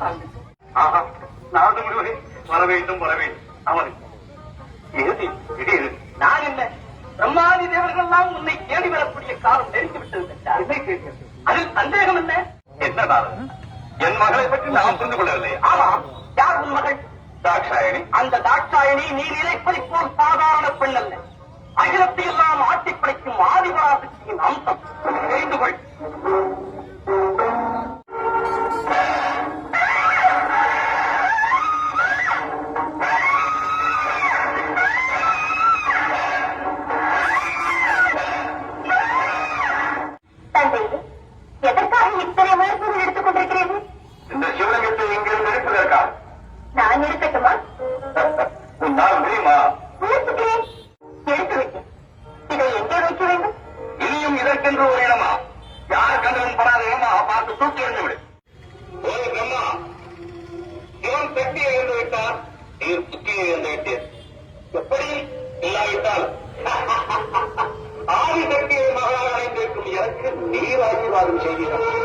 தான் தாங்க. நாடு முழுவதும் வர வேண்டும் வர வேண்டும். அவன் நான் என்ன பிரம்மாதி தேவர்கள் எல்லாம் உன்னை தேடி வரக்கூடிய காலம் நெருங்கி விட்டது. அதில் சந்தேகம் என்ன? என்னதான் என் மகளை பற்றி நான் புரிந்து கொள்ளவில்லை. ஆமா, யார் உன் மகள்? தாட்சாயணி. அந்த தாட்சாயணி நீ நினைப்பதை போல் சாதாரண பெண் அல்ல. அகிலத்தை எல்லாம் ஆட்டி படைக்கும் ஆதிபராசக்தியின் அம்சம். தெரிந்து கொள். எதற்காக இத்தனை முயற்சிகள் எடுத்துக் கொண்டிருக்கிறீர்கள்? இந்த சிவலிங்கத்தை இங்கிருந்து எடுப்பதற்கா? நான் இருக்கட்டுமா? உன்னால் முடியுமா? முயற்சிக்கிறேன். எடுத்து வைக்க. இதை எங்கே வைக்க வேண்டும்? இனியும் இதற்கென்று ஒரு இடமா? யார் கண்டவன் படாத இடமா பார்த்து தூக்கி எறிந்து விடு. ஒரு பிரம்மா, சிவன் சக்தியை இழந்து விட்டார், நீர் புத்தியை இழந்து விட்டீர். எப்படி இல்லாவிட்டால் ஆதி சக்தியை மகளாக அடைந்திருக்கும் எனக்கு நீர் ஆசீர்வாதம் செய்கிறார்.